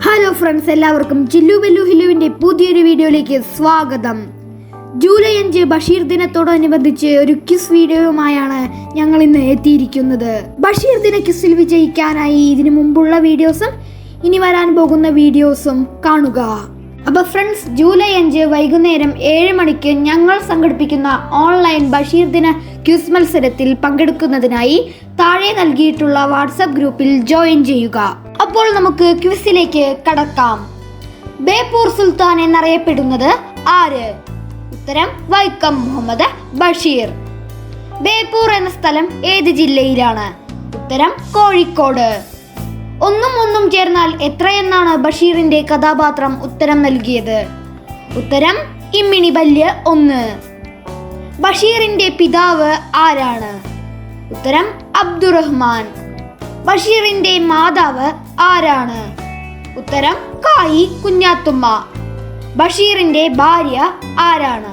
Hello friends, എല്ലാവർക്കും ചില്ലു ബെല്ലു ഹില്ലുവിൻ്റെ പുതിയൊരു വീഡിയോയിലേക്ക് സ്വാഗതം. ജൂലൈ 5 ബഷീർ ദിനത്തോടനുബന്ധിച്ച് ഒരു ക്വിസ് വീഡിയോയുമായാണ് ഞങ്ങൾ ഇന്ന് എത്തിയിരിക്കുന്നത്. ബഷീർ ദിന ക്വിസിൽ വിജയിക്കാനായി ഇതിനു മുമ്പുള്ള വീഡിയോസും ഇനി വരാൻ പോകുന്ന വീഡിയോസും കാണുക. അപ്പോൾ ഫ്രണ്ട്സ്, ജൂലൈ 5 വൈകുന്നേരം 7 മണിക്ക് ഞങ്ങൾ സംഘടിപ്പിക്കുന്ന ഓൺലൈൻ ബഷീർ ദിന ക്വിസ് മത്സരത്തിൽ പങ്കെടുക്കുന്നതിനായി താഴെ നൽകിയിട്ടുള്ള വാട്സാപ്പ് ഗ്രൂപ്പിൽ ജോയിൻ ചെയ്യുക. അപ്പോൾ നമുക്ക് ക്വിസിലേക്ക് കടക്കാം. ബേപ്പൂർ സുൽത്താൻ എന്നറിയപ്പെടുന്നത് ആര്? ഉത്തരം വൈക്കം മുഹമ്മദ് ബഷീർ. ബേപ്പൂർ എന്ന സ്ഥലം ഏത് ജില്ലയിലാണ്? ഉത്തരം കോഴിക്കോട്. ഒന്നും ഒന്നും ചേർന്നാൽ എത്രയെന്നാണ് ബഷീറിന്റെ കഥാപാത്രം ഉത്തരം നൽകിയത്? ഉത്തരം ഇമ്മിണി ബല്യ 1. ബഷീറിന്റെ പിതാവ് ആരാണ്? ഉത്തരം അബ്ദുറഹ്മാൻ. ബഷീറിന്റെ മാതാവ് ആരാണ്? ഉത്തരം കായി കുഞ്ഞാത്തുമ്മ. ബഷീറിന്റെ ഭാര്യ ആരാണ്?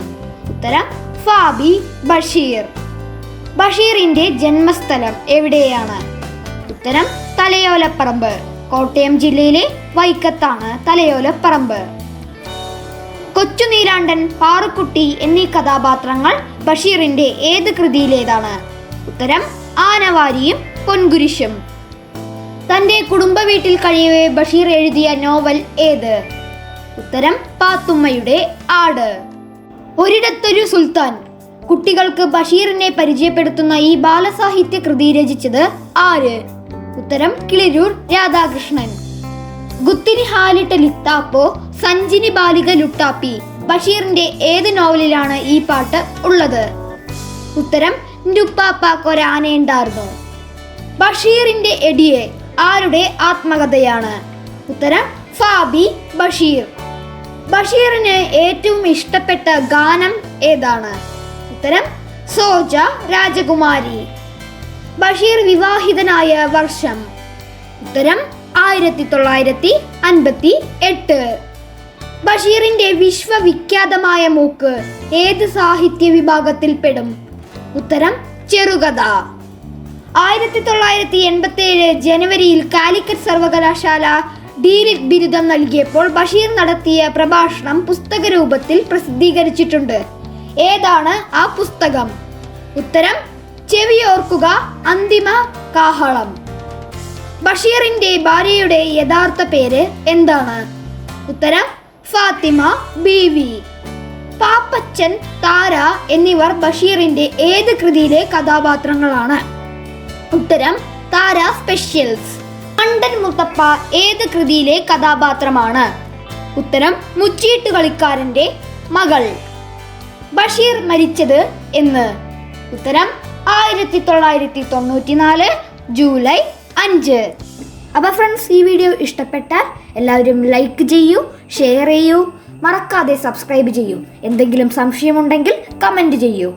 ഉത്തരം ഫാബി ബഷീർ. ബഷീറിന്റെ ജന്മസ്ഥലം എവിടെയാണ്? ഉത്തരം തലയോലപ്പറമ്പ്. കോട്ടയം ജില്ലയിലെ വൈക്കത്താണ് തലയോലപ്പറമ്പ്. കൊച്ചുനീലാണ്ടൻ, പാറുക്കുട്ടി എന്നീ കഥാപാത്രങ്ങൾ ബഷീറിന്റെ ഏത് കൃതിയിലേതാണ്? ഉത്തരം ആനവാരിയും പൊൻകുരിശും. തന്റെ കുടുംബ വീട്ടിൽ കഴിയവേ ബഷീർ എഴുതിയ നോവൽ ഏത്? ഉത്തരം പാത്തുമ്മയുടെ ആട്. ഒരിടത്തൊരു സുൽത്താൻ. കുട്ടികൾക്ക് ബഷീറിനെ പരിചയപ്പെടുത്തുന്ന ഈ ബാലസാഹിത്യ കൃതി രചിച്ചത് ആര്? ഉത്തരം കിളിരൂർ രാധാകൃഷ്ണൻ. ഗുത്തിനി ഹാലിട്ട ലിത്താപ്പോ സഞ്ചിനി ബാലിക ലുട്ടാപ്പി. ബഷീറിന്റെ ഏത് നോവലിലാണ് ഈ പാട്ട് ഉള്ളത്? ഉത്തരം നുപ്പാപ്പാക്കൊരാനയുണ്ടായിരുന്നു. ബഷീറിന്റെ എടിയെ ആരുടെ ആത്മകഥയാണ്? ഉത്തരം ഫാബി ബഷീർ. ബഷീറിന് ഏറ്റവും ഇഷ്ടപ്പെട്ട ഗാനം ഏതാണ്? ഉത്തരം സോജ രാജകുമാരി. ബഷീർ വിവാഹിതനായ വർഷം? ഉത്തരം 1958. ബഷീറിന്റെ വിശ്വവിഖ്യാതമായ മൂക്ക് ഏത് സാഹിത്യ വിഭാഗത്തിൽ പെടും? ഉത്തരം ചെറുകഥ. 1987 ജനുവരിയിൽ കാലിക്കറ്റ് സർവകലാശാല ഡീലിറ്റ് ബിരുദം നൽകിയപ്പോൾ ബഷീർ നടത്തിയ പ്രഭാഷണം പുസ്തക രൂപത്തിൽ പ്രസിദ്ധീകരിച്ചിട്ടുണ്ട്. ഏതാണ് ആ പുസ്തകം? ഉത്തരം ചെവിയോർക്കുക അന്തിമ കാഹളം. ബഷീറിന്റെ ഭാര്യയുടെ യഥാർത്ഥ പേര് എന്താണ്? ഉത്തരം ഫാത്തിമ ബീവി. പാപ്പച്ചൻ, താര എന്നിവർ ബഷീറിന്റെ ഏത് കൃതിയിലെ കഥാപാത്രങ്ങളാണ്? ഉത്തരം താര സ്പെഷ്യൽസ്. മണ്ടൻ മുത്തപ്പ ഏത് കൃതിയിലെ കഥാപാത്രമാണ്? ഉത്തരം മുച്ചീട്ട് കളിക്കാരന്റെ മകൾ. ബഷീർ മരിച്ചത് എന്ന്? ഉത്തരം 1994 ജൂലൈ 5. അപ്പോൾ ഫ്രണ്ട്സ്, ഈ വീഡിയോ ഇഷ്ടപ്പെട്ടാൽ എല്ലാവരും ലൈക്ക് ചെയ്യൂ, ഷെയർ ചെയ്യൂ, മറക്കാതെ സബ്സ്ക്രൈബ് ചെയ്യൂ. എന്തെങ്കിലും സംശയമുണ്ടെങ്കിൽ കമൻറ്റ് ചെയ്യൂ.